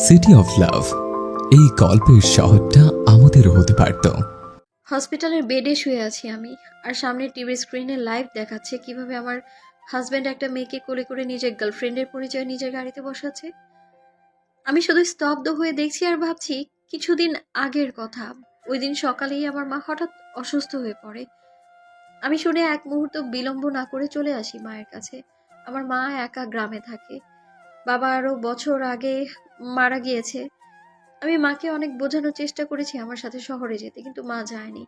City of love, এই গল্পের শহরটা আমাদেরও হতে পারত। হসপিটালের বেডে শুয়ে আছি আমি, আর সামনে টিভি স্ক্রিনে লাইভ দেখাচ্ছে কিভাবে আমার হাজব্যান্ড একটা মেয়েকে কোলে করে নিজের গার্লফ্রেন্ডের পরিচয় নিজের গাড়িতে বসাচ্ছে। আমি শুধু স্তব্ধ হয়ে দেখছি আর ভাবছি কিছুদিন আগের কথা। ওই দিন সকালেই আমার মা হঠাৎ অসুস্থ হয়ে পড়ে। আমি শুনে এক মুহূর্ত বিলম্ব না করে চলে আসি মায়ের কাছে। আমার মা একা গ্রামে থাকে, বাবা আরো বছর আগে মারা গিয়েছে। আমি মাকে অনেক বোঝানোর চেষ্টা করেছি আমার সাথে শহরে যেতে, কিন্তু মা যায়নি।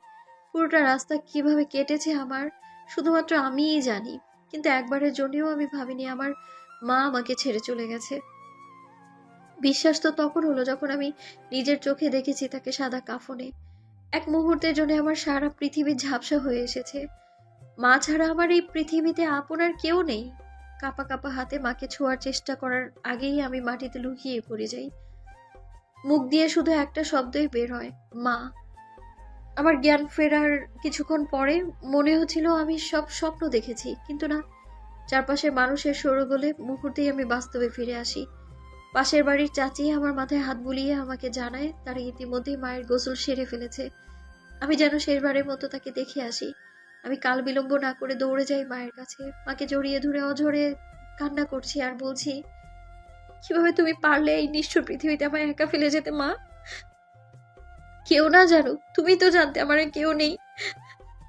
পুরোটা রাস্তা কিভাবে কেটেছে আমার শুধুমাত্র আমিই জানি। কিন্তু একবারের জন্যও আমি ভাবিনি আমার মা আমাকে ছেড়ে চলে গেছে। বিশ্বাস তো তখন হলো যখন আমি নিজের চোখে দেখেছি তাকে সাদা কাফনে। এক মুহূর্তের জন্য আমার সারা পৃথিবী ঝাপসা হয়ে এসেছে। মা ছাড়া আমার এই পৃথিবীতে আপন আর কেউ নেই। কাঁপা কাঁপা হাতে মাকে ছোঁয়ার চেষ্টা করার আগেই আমি মাটিতে লুকিয়ে পড়ে যাই। মুখ দিয়ে শুধু একটা শব্দই বের হয়, মা। আমার জ্ঞান ফেরার কিছুক্ষণ পরে মনে হচ্ছিল আমি সব স্বপ্ন দেখেছি, কিন্তু না। চারপাশে মানুষের শোরগোলে মুহূর্তেই আমি বাস্তবে ফিরে আসি। পাশের বাড়ির চাচি আমার মাথায় হাত বুলিয়ে আমাকে জানায় তারা ইতিমধ্যেই মায়ের গোসল সেরে ফেলেছে। আমি যেন শেষবারের মতো তাকে দেখে আসি। আমি কাল বিলম্ব না করে দৌড়ে যাই মায়ের কাছে, মাকে জড়িয়ে ধরে অঝরে কান্না করছি আর বলছি, কিভাবে তুমি পারলে এই নিষ্ঠুর পৃথিবীতে আমায় একা ফেলে যেতে মা? কেউ না জানুক, তুমি তো জানতে আমার আর কেউ নেই।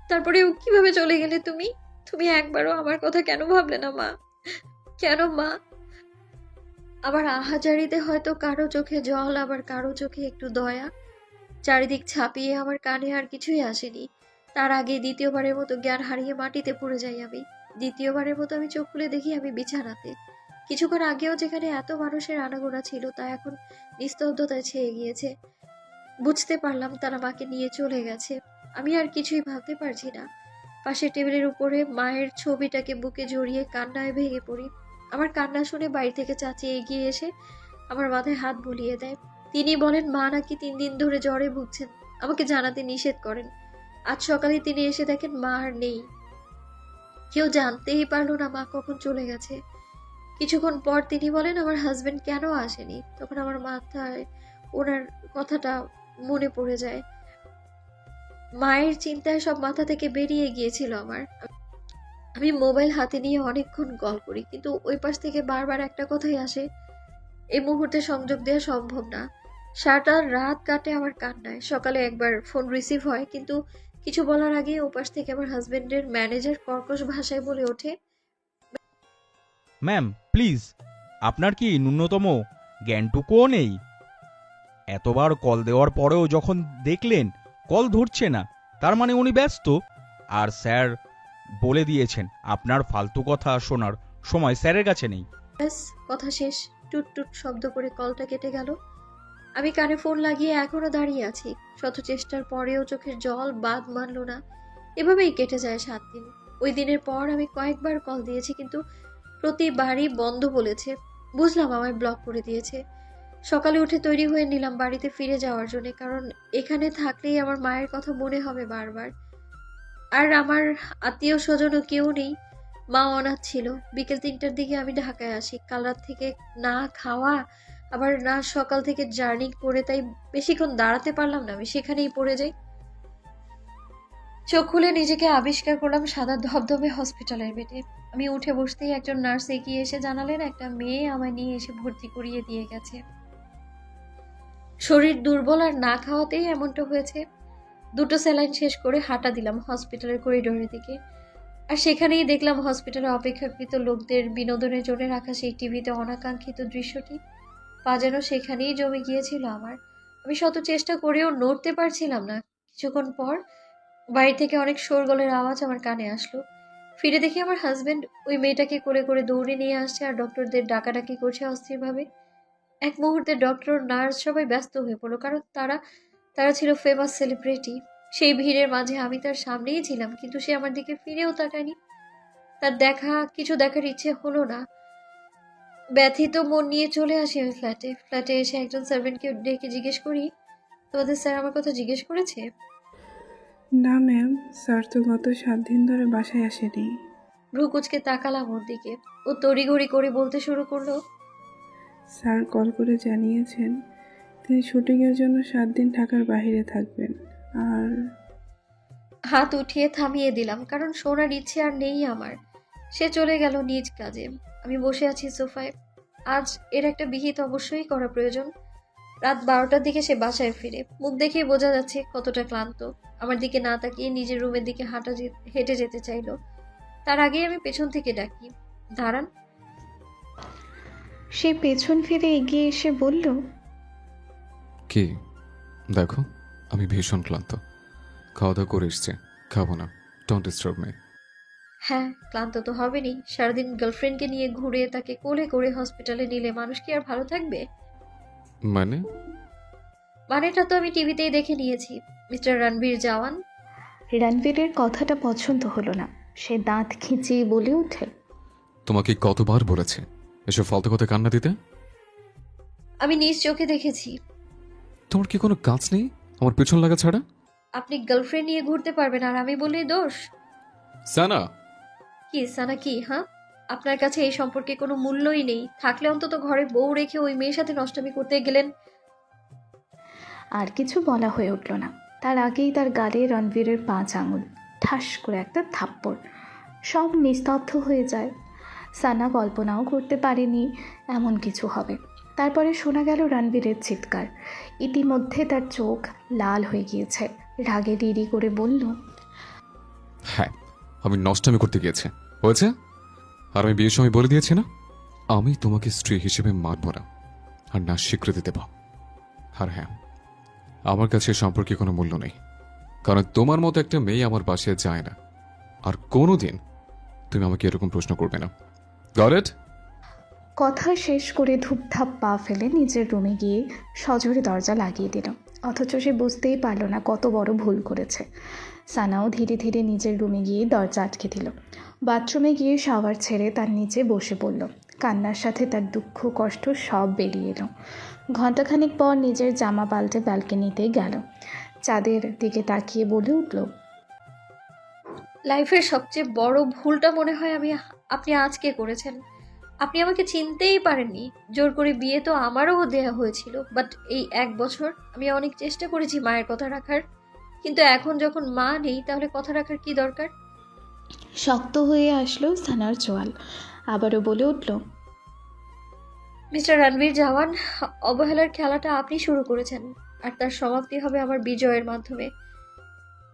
তারপরেও কিভাবে চলে গেলে তুমি? তুমি একবারও আমার কথা কেন ভাবলে না মা? কেন মা? আবার আহাজারিতে হয়তো কারো চোখে জল, আবার কারো চোখে একটু দয়া। চারিদিক ছাপিয়ে আমার কানে আর কিছুই আসেনি। তার আগে দ্বিতীয়বারের মতো জ্ঞান হারিয়ে মাটিতে পড়ে যাই আমি। দ্বিতীয়বারের মতো আমি চোখ খুলে দেখি আমি বিছানাতে। কিছুক্ষণ আগেও যেখানে এত মানুষের আনাগোনা ছিল তা এখন নিস্তব্ধতায় ছেয়ে গিয়েছে। বুঝতে পারলাম তারা মাকে নিয়ে চলে গেছে। আমি আর কিছুই ভাবতে পারছি না। পাশের টেবিলের উপরে মায়ের ছবিটাকে বুকে জড়িয়ে কান্নায় ভেঙে পড়ি। আমার কান্না শুনে বাড়ি থেকে চাচি এগিয়ে এসে আমার মাথায় হাত বুলিয়ে দেয়। তিনি বলেন মা নাকি 3 দিন ধরে জ্বরে ভুগছেন। আমাকে জানাতে নিষেধ করেন। আজ সকালে তিনি এসে দেখেন মা আর নেই। কেউ জানতেই পারলো না মা কখন চলে গেছে। কিছুক্ষণ পর তিনি বলেন আমার হাজবেন্ড কেন আসেনি। তখন আমার মাথায় ওনার কথাটা মনে পড়ে যায়। মায়ের চিন্তায় সব মাথা থেকে বেরিয়ে গিয়েছিল আমার। আমি মোবাইল হাতে নিয়ে অনেকক্ষণ কল করি, কিন্তু ওই পাশ থেকে বারবার একটা কথাই আসে, এই মুহূর্তে সংযোগ দেওয়া সম্ভব না। সারাটা রাত কাটে আমার কান্নায়। সকালে একবার ফোন রিসিভ হয়, কিন্তু কিছু বলার আগে ওপাশ থেকে আমার হাজবেন্ডের ম্যানেজার কর্কশ ভাষায় বলে ওঠে, ম্যাম প্লিজ, আপনার কি ন্যূনতম জ্ঞানটুকুও নেই? এতবার কল দেওয়ার পরেও যখন দেখলেন কল ধরছে না, তার মানে উনি ব্যস্ত। আর স্যার বলে দিয়েছেন আপনার ফালতু কথা শোনার সময় স্যারের কাছে নেই। ব্যাস, কথা শেষ। টুট টুট শব্দ করে কলটা কেটে গেল। আমি কানে ফোন লাগিয়ে এখনো দাঁড়িয়ে আছি। শত চেষ্টার পরেও চোখের জল বাদ মানল না। এভাবেই কেটে যায় 7 দিন। ওই দিনের পর আমি কয়েকবার কল দিয়েছি, কিন্তু প্রতিবারই বন্ধ বলেছে। বুঝলাম আমায় ব্লক করে দিয়েছে। সকালে উঠে তৈরি হয়ে নিলাম বাড়িতে ফিরে যাওয়ার জন্য, কারণ এখানে থাকলেই আমার মায়ের কথা মনে হবে বারবার। আর আমার আত্মীয় স্বজনও কেউ নেই। মা অনাথ ছিল। বিকেল 3টার দিকে আমি ঢাকায় আসি। কাল রাত থেকে না খাওয়া, আবার না সকাল থেকে জার্নি করে, তাই বেশিক্ষণ দাঁড়াতে পারলাম না। আমি সেখানেই পড়ে যাই। চোখ খুলে নিজেকে আবিষ্কার করলাম সাদা ধবধবে হসপিটালের বেডে। আমি উঠে বসতেই একজন নার্স এগিয়ে এসে জানালেন একটা মেয়ে আমায় নিয়ে এসে ভর্তি করিয়ে দিয়ে গেছে। শরীর দুর্বল আর না খাওয়াতেই এমনটা হয়েছে। 2টো স্যালাইন শেষ করে হাঁটা দিলাম হসপিটালের করিডোরের দিকে। আর সেখানেই দেখলাম হসপিটালে অপেক্ষাকৃত লোকদের বিনোদনের জন্য রাখা সেই টিভিতে অনাকাঙ্ক্ষিত দৃশ্যটি। পা যেন সেখানেই জমে গিয়েছিল আমার। আমি শত চেষ্টা করেও নড়তে পারছিলাম না। কিছুক্ষণ পর বাড়ি থেকে অনেক শোরগোলের আওয়াজ আমার কানে আসলো। ফিরে দেখি আমার হাজবেন্ড ওই মেয়েটাকে কোলে করে দৌড়ে নিয়ে আসছে আর ডক্টরদের ডাকাডাকি করছে অস্থিরভাবে। এক মুহূর্তে ডক্টর, নার্স সবাই ব্যস্ত হয়ে পড়লো, কারণ তারা তারা ছিল ফেমাস সেলিব্রিটি। সেই ভিড়ের মাঝে আমি তার সামনেই ছিলাম, কিন্তু সে আমার দিকে ফিরেও তাকায়নি। তার কিছু দেখার ইচ্ছে হলো না। ব্যথিত মন নিয়ে চলে আসি আমি ফ্ল্যাটে। ফ্ল্যাটে এসে একজন সার্ভেন্টকে ডেকে জিজ্ঞেস করি, তোমাদের স্যার আমার কথা জিজ্ঞেস করেছে? না ম্যাম, স্যার তো গত 7 দিন ধরে বাসায় আসেনি। ভ্রু কুচকে তাকালাম ওর দিকে। ও তড়িঘড়ি করে বলতে শুরু করলো, স্যার কল করে জানিয়েছেন তিনি শুটিংয়ের জন্য 7 দিন ঢাকার বাইরে থাকবেন। আর হাত উঠিয়ে থামিয়ে দিলাম, কারণ শোনার ইচ্ছে আর নেই আমার। সে চলে গেল নিজ কাজে। আমি বসে আছি সোফায়। আজ এর একটা বিহিত অবশ্যই করা প্রয়োজন। রাত 12টার দিকে সে বাসায় ফিরে। মুখ দেখেই বোঝা যাচ্ছে কতটা ক্লান্ত। আমার দিকে না তাকিয়ে নিজের রুমের দিকে হেঁটে যেতে চাইলো। তার আগেই আমি পেছন থেকে ডাকি, দাঁড়ান। সে পেছন ফিরে এগিয়ে এসে বলল, কি? দেখো, আমি ভীষণ ক্লান্ত। খাওয়া দাওয়া করে এসছে, খাবো না। Don't disturb me. হ্যাঁ, ক্লান্ত তো হবেনি। সারাদিন গার্লফ্রেন্ডকে নিয়ে ঘুরে তাকে কোলে করে হসপিটালে নিলে মানুষ কি আর ভালো থাকবে? মানে? মানেটা তো আমি টিভিতেই দেখে নিয়েছি। মিস্টার রণবীর জাওয়ান। রণবীরের কথাটা পছন্দ হলো না। সে দাঁত খিঁচিয়ে বলে ওঠে, তোমাকে কতবার বলেছে এসব ফালতু কথা কান্না দিতে? আমি নিজ চোখে দেখেছি। তোমার কি কোনো কাজ নেই আমার পেছন লাগা ছাড়া? আপনি গার্লফ্রেন্ড নিয়ে ঘুরতে পারবেন আর আমি বললেই দোষ? সানা, কি সানা কি? হ্যাঁ, আপনার কাছে এই সম্পর্কে কোনো মূল্যই নেই। থাকলে অন্তত ঘরে বউ রেখে ওই মেয়ের সাথে নষ্টামি করতে গেলেন। আর কিছু বলা হয়ে উঠল না। তার আগেই তার গালে রণবীরের 5 আঙুল, ঠাস করে একটা থাপ্পড়। সব নিস্তব্ধ হয়ে যায়। সানা কল্পনাও করতে পারেনি এমন কিছু হবে। তারপরে শোনা গেল রণবীরের চিৎকার। ইতিমধ্যে তার চোখ লাল হয়ে গিয়েছে। রাগে রিরি করে বলল, হ্যাঁ, আমি নষ্টামি করতে গিয়েছে, হয়েছে? আর আমি বিয়ের সময় বলে দিয়েছি না, আমি তোমাকে স্ত্রী হিসেবে মানব না, আর না স্বীকৃতি দেব। আর হ্যাঁ, আমার কাছে সম্পর্কে কোনো মূল্য নেই, কারণ তোমার মতো একটা মেয়ে আমার বাসায় যায় না। আর কোনোদিন তুমি আমাকে এরকম প্রশ্ন করবে না। Got it? কথা শেষ করে ধূপধাপ পা ফেলে নিজের রুমে গিয়ে সজোরে দরজা লাগিয়ে দিল। অথচ সে বুঝতেই পারল না কত বড় ভুল করেছে। সানাও ধীরে ধীরে নিজের রুমে গিয়ে দরজা আটকে দিল। বাথরুমে গিয়ে শাওয়ার ছেড়ে তার নিচে বসে পড়ল। কান্নার সাথে তার দুঃখ কষ্ট সব বেরিয়ে এলো। ঘণ্টাখানিক পর নিজের জামা পাল্টে ব্যালকনিতে গেল। চাঁদের দিকে তাকিয়ে বলে উঠল, লাইফের সবচেয়ে বড় ভুলটা মনে হয় আপনি আজকে করেছেন। আপনি আমাকে চিনতেই পারেননি। জোর করে বিয়ে তো আমারও দেয়া হয়েছিল, বাট এই 1 বছর আমি অনেক চেষ্টা করেছি মায়ের কথা রাখার। কিন্তু এখন যখন মা নেই, তাহলে কথা রাখার কি দরকার? শক্ত হয়ে আসলো সানার চোয়াল। আবারও বলে উঠল, মিস্টার রণবীর জাওয়ান, অবহেলার খেলাটা আপনি শুরু করেছেন, আর তার সমাপ্তি হবে আমার বিজয়ের মাধ্যমে।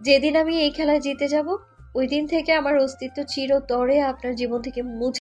যেদিন আমি এই খেলায় জিতে যাব, ওই দিন থেকে আমার অস্তিত্ব চিরতরে আপনার জীবন থেকে মুছে